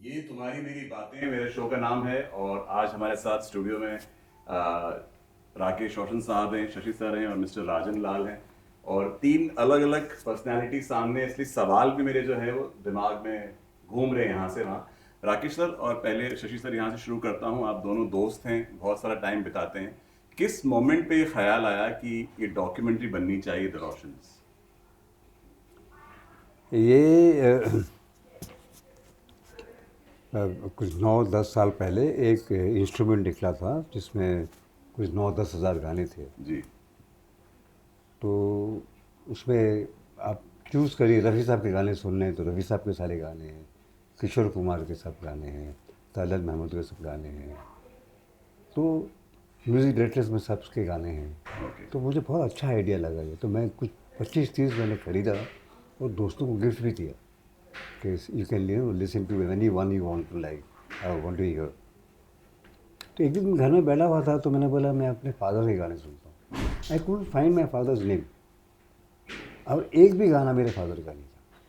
ये तुम्हारी मेरी बातें मेरे शो का नाम है और आज हमारे साथ स्टूडियो में राकेश रोशन साहब हैं, शशि सर हैं और मिस्टर राजन लाल हैं और तीन अलग अलग पर्सनालिटी सामने, इसलिए सवाल भी मेरे जो है वो दिमाग में घूम रहे हैं यहाँ से वहाँ। राकेश सर और पहले शशि सर, यहाँ से शुरू करता हूँ। आप दोनों दोस्त हैं, बहुत सारा टाइम बिताते हैं। किस मोमेंट पे ये ख्याल आया कि ये डॉक्यूमेंट्री बननी चाहिए द रोशंस? ये कुछ 9-10 साल पहले एक इंस्ट्रूमेंट निकला था जिसमें कुछ 9-10 हज़ार गाने थे। जी। तो उसमें आप चूज़ करिए, रफ़ी साहब के गाने सुनने हैं तो रफ़ी साहब के सारे गाने हैं, किशोर कुमार के सब गाने हैं, तलत महमूद के सब गाने हैं, तो म्यूज़िक डायरेक्टर्स में सबके गाने हैं। तो मुझे बहुत अच्छा आइडिया लगा ये, तो मैं कुछ 25-30 मैंने ख़रीदा और दोस्तों को गिफ्ट भी किया कि you can listen to anyone you want to like, I want to hear. तो एक दिन मैं घर में बैठा हुआ था तो मैंने बोला मैं अपने फादर के गाने सुनता हूँ। I couldn't find my father's name, और एक भी गाना मेरे फादर का नहीं था।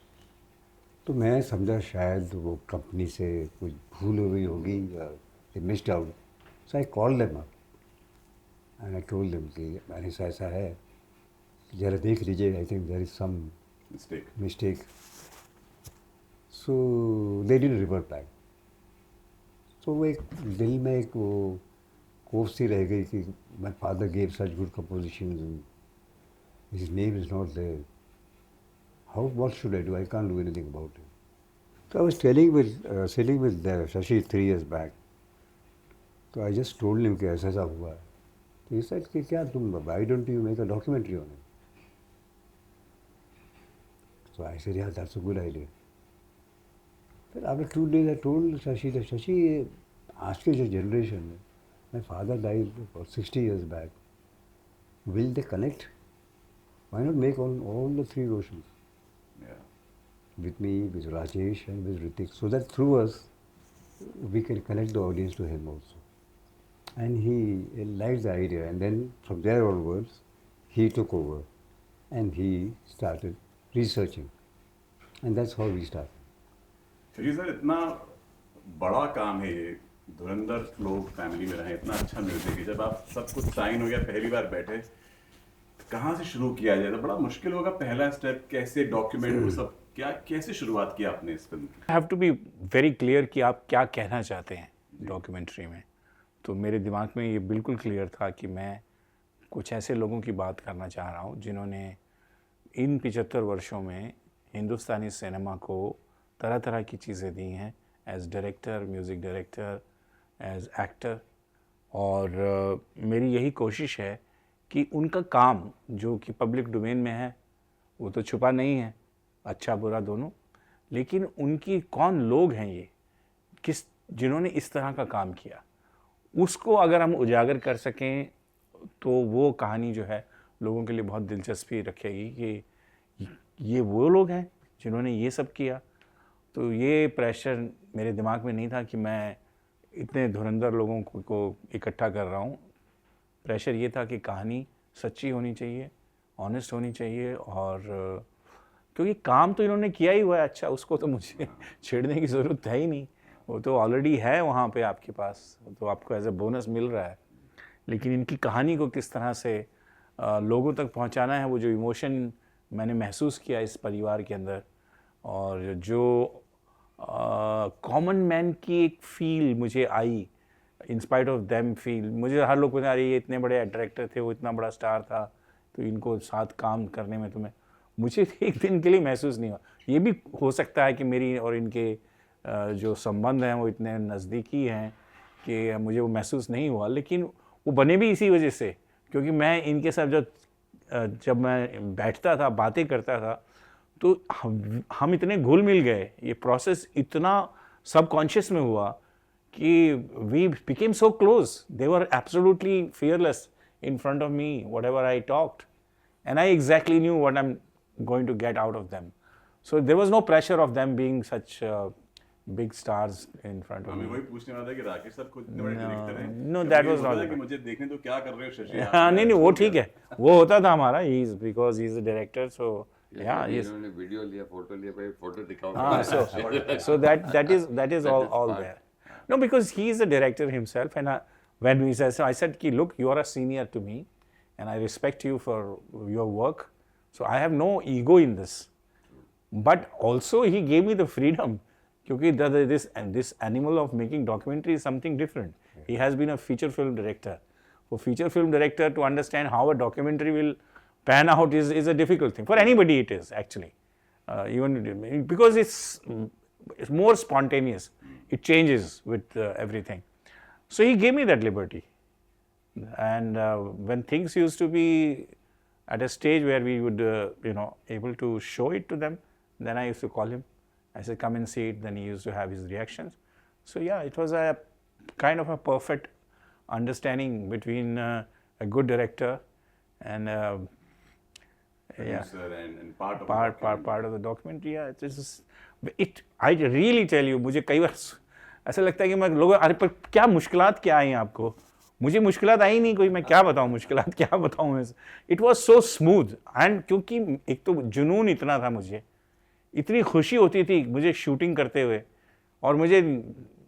तो मैं समझा शायद वो कंपनी से कुछ भूल हो गई होगी या they missed out. So I called them up and I told them कि मैंने ऐसा है, ज़रा देख लीजिए, I think there is some mistake. So they didn't revert back. तो वो एक दिल में एक वो कोफ सी रह गई कि my father gave such good composition, his name is not there, how what should I do, I can't do anything about it. So I was sitting with Shashi 3 years back. तो I just told him कि ऐसा ऐसा हुआ है। तो he said कि क्या तुम, why don't you make a documentary on it? So I said, yeah, that's a good idea. Then after 2 days I told Shashi that Shashi, आज के जो generation है, my father died about 60 years back. Will they connect? Why not make all the three Roshans? With me, with Rajesh and with Ritik, so that through us we can connect the audience to him also. And he liked the idea, and then from there onwards he took over and he started researching, and that's how we started. Shashi sir, इतना बड़ा काम है ये, धुरंधर लोग family में रहे, इतना अच्छा म्यूजिक है, जब आप सब कुछ साइन हो गया, पहली बार बैठे, तो कहाँ से शुरू किया जाए? तो बड़ा मुश्किल होगा पहला स्टेप, कैसे डॉक्यूमेंट वो सब, क्या कैसे शुरुआत की आपने इस फिल्म की? Have to be very clear कि आप क्या कहना चाहते हैं डॉक्यूमेंट्री में। तो मेरे दिमाग में ये बिल्कुल क्लियर था कि मैं कुछ ऐसे लोगों की बात करना चाह रहा हूँ जिन्होंने इन 75 वर्षों में हिंदुस्तानी सिनेमा को तरह तरह की चीज़ें दी हैं, as director, music director, as actor. और मेरी यही कोशिश है कि उनका काम जो कि पब्लिक डोमेन में है वो तो छुपा नहीं है, अच्छा बुरा दोनों, लेकिन उनकी कौन लोग हैं ये, किस जिन्होंने इस तरह का काम किया, उसको अगर हम उजागर कर सकें तो वो कहानी जो है लोगों के लिए बहुत दिलचस्पी रखेगी कि ये वो लोग हैं जिन्होंने ये सब किया। तो ये प्रेशर मेरे दिमाग में नहीं था कि मैं इतने धुरंधर लोगों को इकट्ठा कर रहा हूँ। प्रेशर ये था कि कहानी सच्ची होनी चाहिए, ऑनेस्ट होनी चाहिए, और क्योंकि काम तो इन्होंने किया ही हुआ है अच्छा, उसको तो मुझे छेड़ने की ज़रूरत है ही नहीं, वो तो ऑलरेडी है वहाँ पे आपके पास, तो आपको एज ए बोनस मिल रहा है। लेकिन इनकी कहानी को किस तरह से लोगों तक पहुँचाना है, वो जो इमोशन मैंने महसूस किया इस परिवार के अंदर, और जो कॉमन मैन की एक फील मुझे आई, इंस्पाइट ऑफ देम फील। मुझे हर लोग बोलते अरे ये इतने बड़े डायरेक्टर थे, वो इतना बड़ा स्टार था, तो इनको साथ काम करने में तुम्हें, मुझे एक दिन के लिए महसूस नहीं हुआ। ये भी हो सकता है कि मेरी और इनके जो संबंध हैं वो इतने नज़दीकी हैं कि मुझे वो महसूस नहीं हुआ, लेकिन वो बने भी इसी वजह से, क्योंकि मैं इनके साथ जब मैं बैठता था, बातें करता था, तो हम इतने घुल मिल गए, ये प्रोसेस इतना सबकॉन्शियस में हुआ कि we became so close. They were absolutely fearless in front of me, whatever I talked, and I exactly knew what I'm going to get out of them. So there was no pressure of them being such big stars in front of me. हमें वही पूछने वाला था कि Rakesh sir खुद इतने बड़े director हैं, No, कभी that ये was होता not था कि the मुझे देखने तो क्या कर रहे हो शशि? हाँ नहीं वो ठीक है, वो होता था हमारा, he is because he is a director, so Yeah, yes. इन्होंने वीडियो लिया, फोटो लिया, भाई फोटो दिखाओ। So that is all part. there. No, because he is a director himself, and when we said, so I said, "Ki, look, you are a senior to me, and I respect you for your work. So I have no ego in this. But also he gave me the freedom, because this animal of making documentary is something different. He has been a feature film director. For feature film director to understand how a documentary will pan out is a difficult thing. For anybody it is actually. Even because it's more spontaneous. It changes with everything. So he gave me that liberty. And when things used to be at a stage where we would, able to show it to them, then I used to call him. I said, come and see it. Then he used to have his reactions. So yeah, it was a kind of a perfect understanding between a good director and Producer and part of the part of the documentary. Yeah, I really tell you, मुझे कई बार ऐसा लगता है कि मैं लोगों, अरे पर क्या मुश्किलात क्या आई आपको? मुझे मुश्किलात आई नहीं कोई, मैं क्या बताऊं मुश्किलात क्या बताऊं मैं. It was so smooth. And क्योंकि एक तो जुनून इतना था, मुझे इतनी खुशी होती थी मुझे शूटिंग करते हुए, और मुझे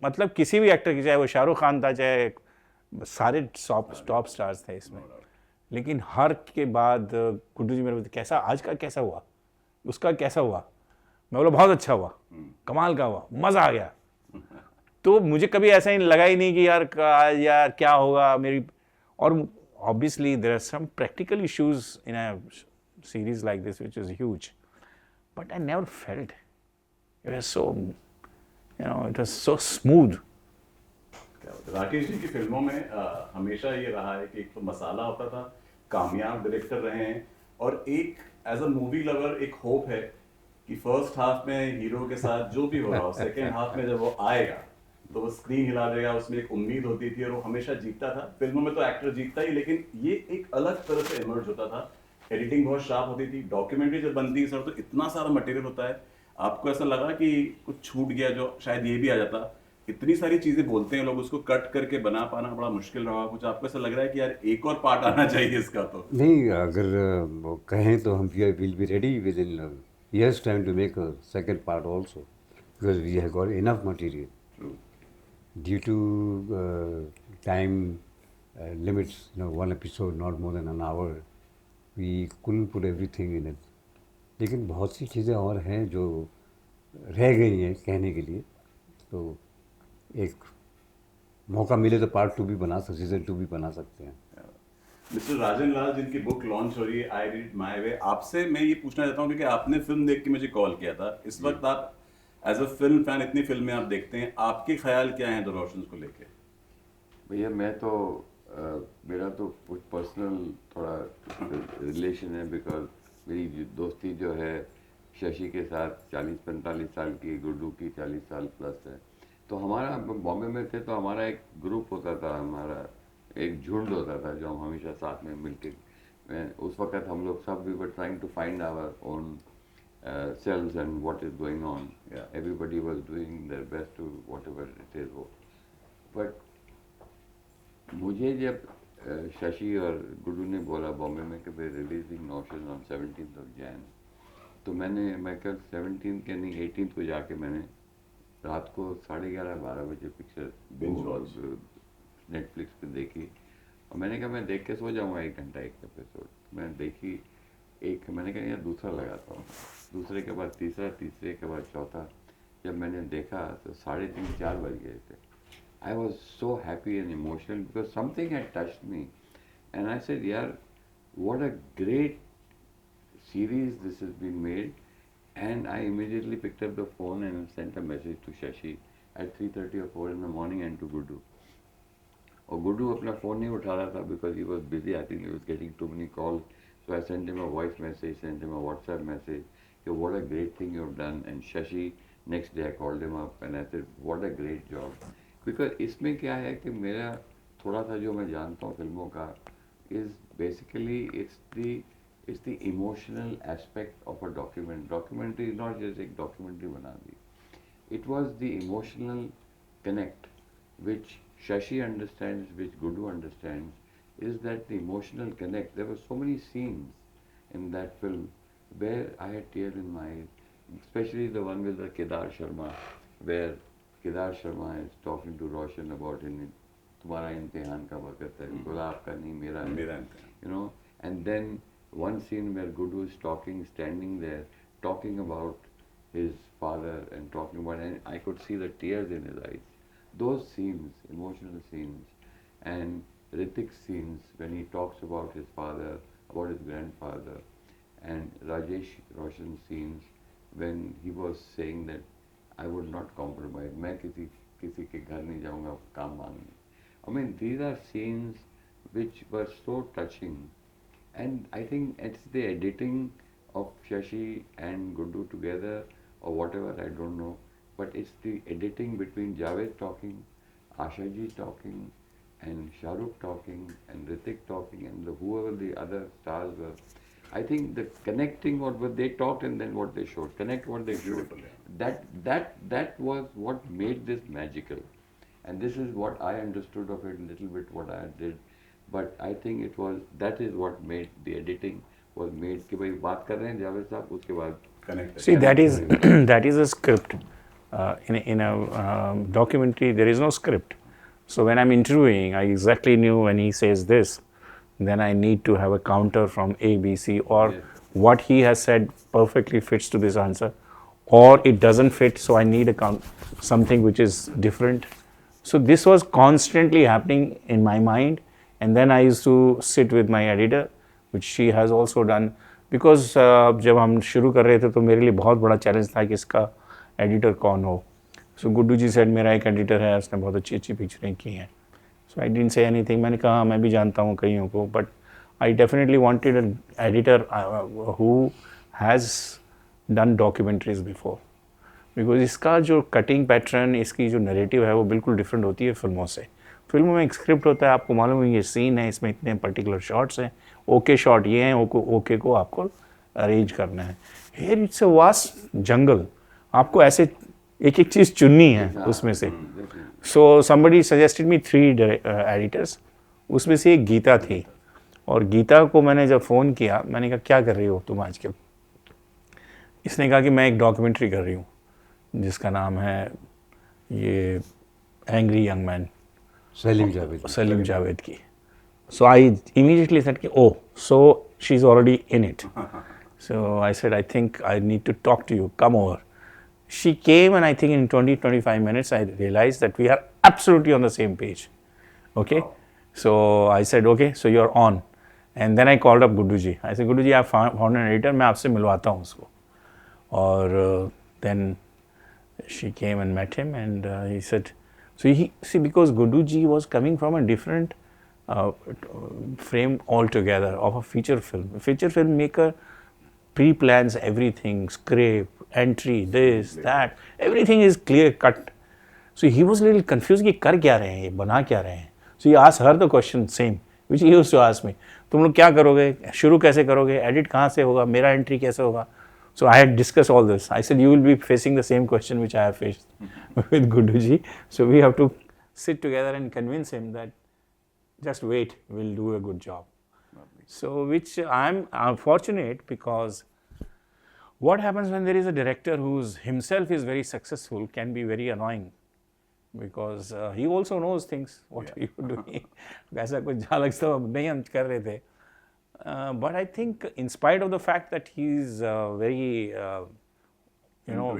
मतलब किसी भी एक्टर की, चाहे वो शाहरुख खान था, चाहे सारे टॉप स्टार्स थे इसमें, लेकिन हर के बाद गुड्डू जी मेरे बोलते, कैसा आज का कैसा हुआ, उसका कैसा हुआ? मैं बोला बहुत अच्छा हुआ, कमाल का हुआ, मज़ा आ गया. तो मुझे कभी ऐसा ही लगा ही नहीं कि यार क्या होगा मेरी. और obviously there are some practical issues in a series like this which is huge, but I never felt. It was so, it was so smooth. Rakesh ji की फिल्मों में हमेशा ये रहा है कि एक तो मसाला होता था, कामयाब डायरेक्टर रहे हैं, और एक एज अ मूवी लवर एक होप है कि फर्स्ट हाफ में हीरो के साथ जो भी हो रहा हो, सेकेंड हाफ में जब वो आएगा तो वो स्क्रीन हिला देगा. उसमें एक उम्मीद होती थी और वो हमेशा जीतता था. फिल्मों में तो एक्टर जीतता ही, लेकिन ये एक अलग तरह से इमर्ज होता था. एडिटिंग बहुत शार्प होती थी. डॉक्यूमेंट्री जब बनती है सर तो इतना सारा मटेरियल होता है. आपको ऐसा लगा कि कुछ छूट गया जो शायद ये भी आ जाता? इतनी सारी चीजें बोलते हैं लोग, उसको कट करके बना पाना बड़ा मुश्किल रहा. कुछ आपको ऐसा लग रहा है कि यार एक और पार्ट आना चाहिए इसका? तो नहीं, अगर वो कहें तो हम will be ready with in years time to make a second part also, because we have got enough material. True. Due to time limits, one episode not more than an hour, we couldn't put everything in it. लेकिन बहुत सी चीज़ें और हैं जो रह गई हैं कहने के लिए. तो एक मौका मिले तो पार्ट 2 भी बना सकते, सीजन 2 भी बना सकते हैं. मिस्टर राजन लाल जिनकी बुक लॉन्च हो रही है आई रीड माय वे, आपसे मैं ये पूछना चाहता हूँ क्योंकि आपने फिल्म देख के मुझे कॉल किया था. इस वक्त आप एज अ फिल्म फैन इतनी फिल्में आप देखते हैं, आपके ख्याल क्या हैं द रोशंस को लेके? भैया मैं तो मेरा तो कुछ पर्सनल थोड़ा रिलेशन है, बिकॉज मेरी दोस्ती जो है शशि के साथ 40-45 साल की, गुड्डू की 40 साल प्लस है. तो हमारा बॉम्बे में थे तो हमारा एक ग्रुप होता था, हमारा एक झुंड होता था जो हम हमेशा साथ में मिलके, उस वक्त हम लोग सब we were trying to find our own selves and what is going on. Everybody was doing their best to whatever it is. But मुझे जब शशि और गुड्डू ने बोला बॉम्बे में कि वे रिलीजिंग नौशन ऑन 17th of Jan, तो मैं कल 17th के नहीं 18th को जाके मैंने रात को 11:30-12 बजे पिक्चर नेटफ्लिक्स पे देखी. और मैंने कहा मैं देख के सो जाऊँगा 1 घंटा एक एपिसोड. मैंने देखी एक, मैंने कहा यार दूसरा लगाता हूँ, दूसरे के बाद तीसरा, तीसरे के बाद चौथा. जब मैंने देखा तो 3:30-4 बज गए थे. I was so happy and emotional because something had touched me, and I said यार what a great series this has been made. And I immediately picked up the phone and sent a message to Shashi at 3:30 or 4 in the morning and to Gudu. और गुड्डू अपना phone नहीं उठा रहा था because he was busy. I think he was getting too many calls. So I sent him a voice message, sent him a WhatsApp message. What a great thing you've done. And Shashi, next day I called him up and I said, what a great job. Because इसमें क्या है कि मेरा थोड़ा सा जो मैं जानता हूँ फिल्मों का is basically it's the emotional aspect of a document. Documentary is not just एक documentary बना दी. It was the emotional connect which Shashi understands, which Gudu understands, is that the emotional connect. There were so many scenes in that film where I had tears in my eyes, especially the one with the Kedar Sharma, where Kedar Sharma is talking to Roshan about तुम्हारा इम्तिहान का वक्त है, बोला आपका नहीं मेरा है, मेरा इम्तिहान. you know, and then one scene where Gudu is talking, standing there, talking about his father and talking about, and I could see the tears in his eyes. Those scenes, emotional scenes, and Ritik's scenes when he talks about his father, about his grandfather, and Rajesh Roshan's scenes when he was saying that I would not compromise. मैं किसी के घर नहीं जाऊँगा काम मांगने. I mean, these are scenes which were so touching, and I think it's the editing of Shashi and Gudu together or whatever, I don't know, but it's the editing between Javed talking, Asha ji talking, and Shahrukh talking, and Ritik talking, and whoever the other stars were. I think the connecting what they talked and then what they showed, connect what they showed, that was what made this magical. And this is what I understood of it, a little bit what I did. But I think that is what made the editing was made कि भाई बात कर रहे हैं जावेद साहब उसके बाद Connect. See, that is that is a script. In a documentary, there is no script. So when I'm interviewing, I exactly knew when he says this, then I need to have a counter from A, B, C, or Yes. what he has said perfectly fits to this answer, or it doesn't fit, so I need something which is different. So this was constantly happening in my mind, and then I used to sit with my editor, which she has also done. Because जब हम शुरू कर रहे थे तो मेरे लिए बहुत बड़ा चैलेंज था कि इसका एडिटर कौन हो. सो गुड्डू जी सेड मेरा एक एडिटर है, उसने बहुत अच्छी अच्छी पिक्चरें की हैं. सो आई डिडंट से एनीथिंग. मैंने कहा मैं भी जानता हूँ कईयों को, but I definitely wanted an editor who has done documentaries before. Because इसका जो कटिंग पैटर्न, इसकी जो नैरेटिव है वो बिल्कुल डिफरेंट होती है फिल्मों से. फिल्मों में एक स्क्रिप्ट होता है, आपको मालूम है ये सीन है, इसमें इतने पर्टिकुलर शॉट्स हैं, ओके शॉट ये हैं, ओके को आपको अरेंज करना है. हियर इट्स अ वास्ट जंगल, आपको ऐसे एक एक चीज़ चुननी है उसमें से. So somebody suggested me 3 editors, उसमें से एक गीता थी. और गीता को मैंने जब फ़ोन किया, मैंने कहा क्या कर रही हो तुम आजकल. इसने कहा कि मैं एक डॉक्यूमेंट्री कर रही हूँ जिसका नाम है ये angry young man, Salim Javed की. So I immediately said, oh, so she's already in it. So I said, I think I need to talk to you, come over. She came, and I think in 20-25 minutes I realized that we are absolutely on the same page. Okay? So I said, okay, so you're on. And then I called up Guddu ji. I said, Guddu ji, I found an editor, मैं आपसे मिलवाता हूँ उसको. और then she came and met him, and he said, so because Guddu ji was coming from a different frame altogether of a feature film. A feature filmmaker pre-plans everything, script, entry, this, that, everything is clear cut. So he was a little confused कि कर क्या रहे हैं ये, बना क्या रहे हैं. So he asked her the question same, which he used to ask me. तुम लोग क्या करोगे, शुरू कैसे करोगे, एडिट कहाँ से होगा, मेरा एंट्री कैसे होगा. So I had discussed all this. I said, you will be facing the same question which I have faced with Guddu ji. So we have to sit together and convince him that just wait, we'll do a good job. So which I'm fortunate, because what happens when there is a director who's himself is very successful can be very annoying, because he also knows things, what you doing. वैसा कुछ झलक तो नहीं हम कर रहे थे. But I think in spite of the fact that he's very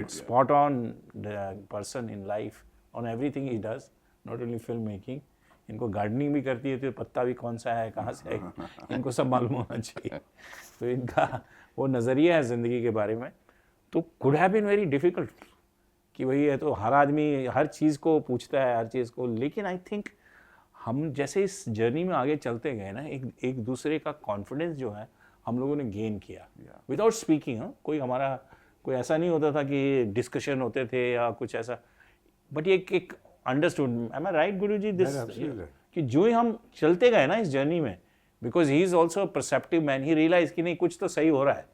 spot on the person in life on everything he does, not only filmmaking. इनको गार्डनिंग भी करती है तो पत्ता भी कौन सा है, कहाँ से है, इनको सब मालूम होना चाहिए. तो इनका वो नज़रिया है ज़िंदगी के बारे में. तो could have been very difficult कि वही है, तो हर आदमी हर चीज़ को पूछता है, हर चीज़ को. लेकिन आई थिंक हम जैसे इस जर्नी में आगे चलते गए ना, एक दूसरे का कॉन्फिडेंस जो है हम लोगों ने गेन किया विदाउट स्पीकिंग. कोई ऐसा नहीं होता था कि डिस्कशन होते थे या कुछ ऐसा, बट ये एक understood. M I right Guru ji, this कि जो ही हम चलते गए ना इस जर्नी में, because he is also perceptive man, he realize कि नहीं कुछ तो सही हो रहा है.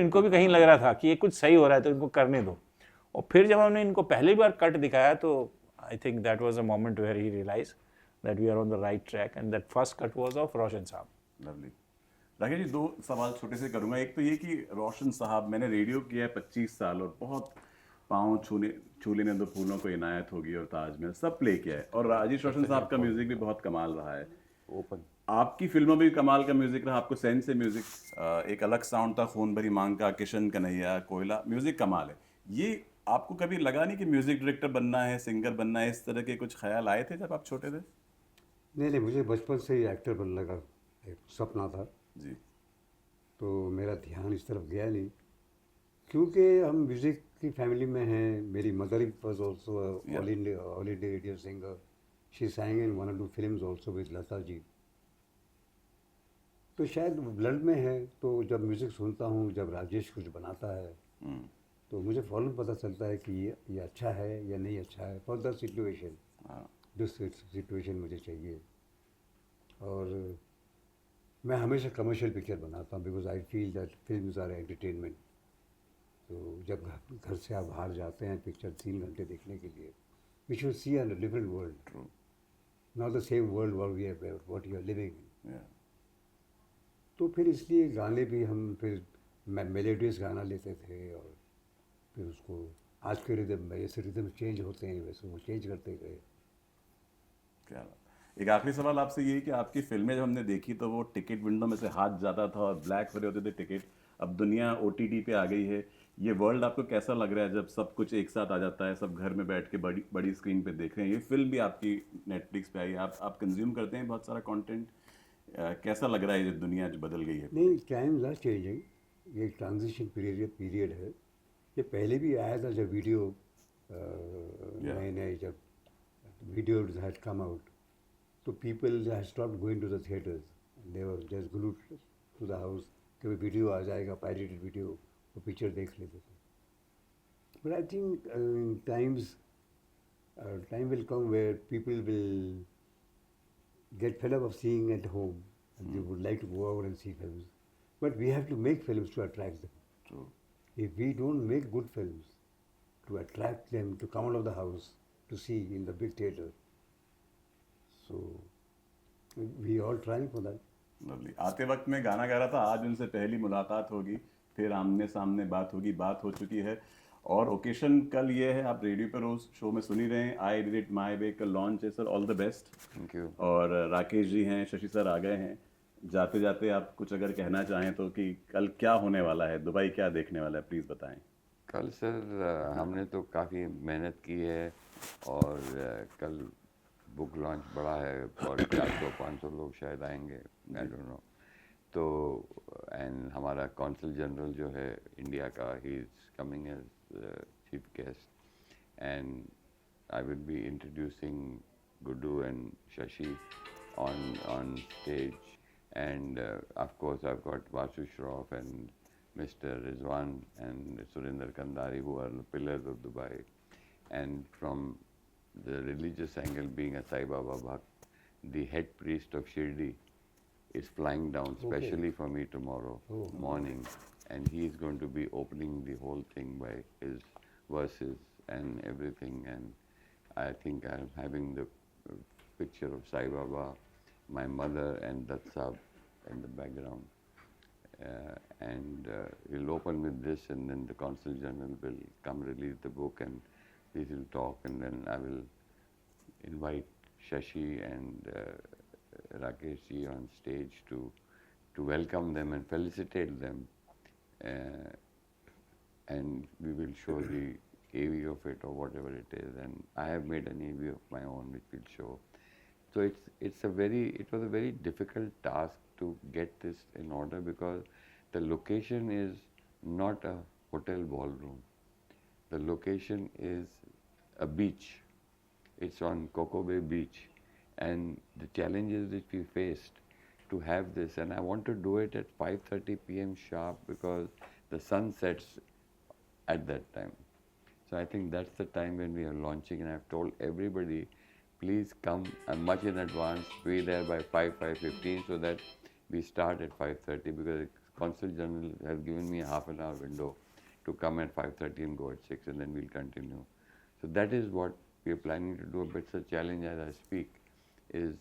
इनको भी कहीं लग रहा था कि ये कुछ सही हो रहा है तो इनको करने दो. और फिर जब हमने इनको पहली बार कट दिखाया तो I think that was a moment where he realize that we are on the right track, and that first cut was of Roshan Saab. Lovely. Rakesh ji, 2 सवाल छोटे से करूंगा। एक तो ये कि रोशन साहब, मैंने रेडियो किया है 25 साल और बहुत पाँव छू लेने दो फूलों को इनायत होगी और ताजमहल सब प्ले किया है, और राजेश रोशन साहब का म्यूजिक भी बहुत कमाल रहा है। ओपन। आपकी फिल्मों में भी कमाल का म्यूजिक रहा, आपको सेंस से म्यूजिक, एक अलग साउंड था खून भरी मांग का, किशन कन्हैया, कोयला, म्यूजिक कमाल है। ये आपको कभी लगा नहीं कि म्यूजिक डायरेक्टर बनना है, सिंगर बनना है, इस तरह के कुछ ख्याल आए थे जब आप छोटे थे? नहीं नहीं, मुझे बचपन से ही एक्टर बनने का एक सपना था, जी। तो मेरा ध्यान इस तरफ गया नहीं, क्योंकि हम म्यूज़िक की फैमिली में हैं। मेरी mother was also Yeah. All India radio singer. She sang in 1 or 2 films also with Lata ji. तो शायद ब्लड में है, तो जब म्यूज़िक सुनता हूँ, जब राजेश कुछ बनाता है, हम्म। तो मुझे फ़ौरन पता चलता है कि ये अच्छा है या नहीं अच्छा है, फॉर द सिचुएशन, हाँ। जो सिचुएशन मुझे चाहिए। और मैं हमेशा कमर्शियल पिक्चर बनाता हूँ, because I feel that films are entertainment. तो जब घर से आप बाहर जाते हैं पिक्चर 3 घंटे देखने के लिए, we should see a different world, true. Not the same world what you are living in. Yeah. तो फिर इसलिए गाने भी हम फिर मेलोडियस गाना लेते थे, और फिर उसको आज के रिदम में जैसे रिदम चेंज होते हैं वैसे वो चेंज करते गए। क्या बात। एक आखिरी सवाल आपसे ये है कि आपकी फिल्में जब हमने देखी तो वो टिकट विंडो में से हाथ जाता था और ब्लैक भरे होते थे टिकट। अब दुनिया ओटीटी पे आ गई है, ये वर्ल्ड आपको कैसा लग रहा है जब सब कुछ एक साथ आ जाता है, सब घर में बैठ के बड़ी बड़ी स्क्रीन पे देख रहे हैं? ये फिल्म भी आपकी नेटफ्लिक्स पे आई है, आप कंज्यूम करते हैं बहुत सारा कंटेंट, कैसा लग रहा है ये दुनिया जो बदल गई है? नहीं, टाइम्स आर चेंजिंग, ये ट्रांजिशन पीरियड है। ये पहले भी आया था जब वीडियो नए नए जब वीडियो हैड कम आउट, तो people had stopped going to the theatres, they were just glued to the house. कभी वीडियो आ जाएगा, पायरेटेड वीडियो, वो पिक्चर देख लेते थे। But I think time will come where people will get fed up of seeing at home, and they would like to go out and see films. But we have to make films to attract them. True. If we don't make good films to attract them to come out of the house to see in the big theater, so we all trying for that. Lovely. आते वक्त में गाना गा रहा था, आज उनसे पहली मुलाकात होगी, फिर आमने सामने बात होगी, बात हो चुकी है। और ओकेशन कल ये है, आप रेडियो पर रोज शो में सुन ही रहे हैं, I did it my way, कल लॉन्च है sir, all the best. Thank you. और राकेश जी हैं, शशि सर आ गए हैं, जाते जाते आप कुछ अगर कहना चाहें तो, कि कल क्या होने वाला है, दुबई क्या देखने वाला है, प्लीज़ बताएं। कल सर हमने तो काफ़ी मेहनत की है, और कल बुक लॉन्च बड़ा है और 400-500 लोग शायद आएंगे, आई डोंट नो। तो एंड हमारा कौंसल जनरल जो है इंडिया का, he is coming as chief guest, and I will be introducing Guddu and Shashi on stage, and of course I've got Vasu Shroff and Mr. Rizwan and Surinder Kandari, who are the pillars of Dubai. And from the religious angle, being a Sai Baba Bhakt, the head priest of Shirdi is flying down specially for me tomorrow morning, and he is going to be opening the whole thing by his verses and everything. And I think I'm having the picture of Sai Baba, my mother, and Dutt Sahab in the background. And we'll open with this, and then the Consul General will come release the book, and we will talk, and then I will invite Shashi and Rakesh ji on stage to welcome them and felicitate them, and we will show the AV of it or whatever it is, and I have made an AV of my own which will show. So it was a very difficult task to get this in order, because the location is not a hotel ballroom. The location is a beach. It's on Coco Bay Beach, and the challenges which we faced to have this, and I want to do it at 5:30 p.m. sharp, because the sun sets at that time. So I think that's the time when we are launching, and I've told everybody, please come much in advance, be there by 5:15, so that we start at 5:30, because the Consul General has given me a half an hour window to come at 5:30 and go at 6, and then we'll continue. So that is what we are planning to do. But it's a challenge as I speak, is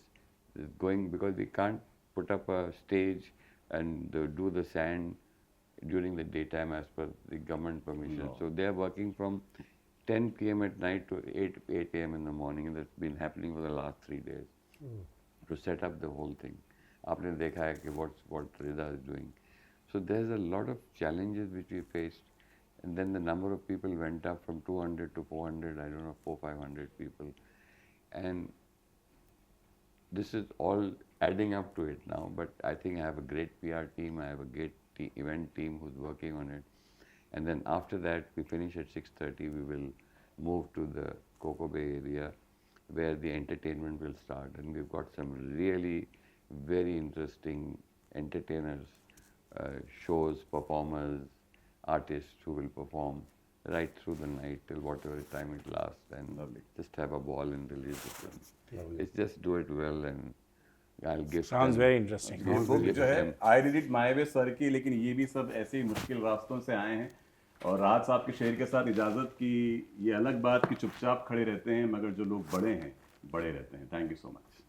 going, because we can't put up a stage and do the sand during the daytime as per the government permission. No. So they are working from 10 p.m. at night to 8 a.m. in the morning, and that's been happening for the last 3 days to set up the whole thing. आपने देखा है कि what Rida is doing. So there's a lot of challenges which we faced, and then the number of people went up from 200 to 400, I don't know, 400-500 people, and this is all adding up to it now. But I think I have a great PR team, I have a great event team who's working on it, and then after that we finish at 6:30. We will move to the Coco Bay area where the entertainment will start, and we've got some really very interesting entertainers, shows, performers, artists who will perform right through the night till whatever time it lasts, and Lovely. just have a ball and release the film. Lovely. It's just do it well, and I'll give Sounds them- very interesting. ये book give जो है them- I did it my way sir की, लेकिन ये भी सब ऐसे ही मुश्किल रास्तों से आए हैं। और राज साहब के शेर के साथ इजाज़त की, ये अलग बात कि चुपचाप खड़े रहते हैं, मगर जो लोग बड़े हैं बड़े रहते हैं। Thank you so much.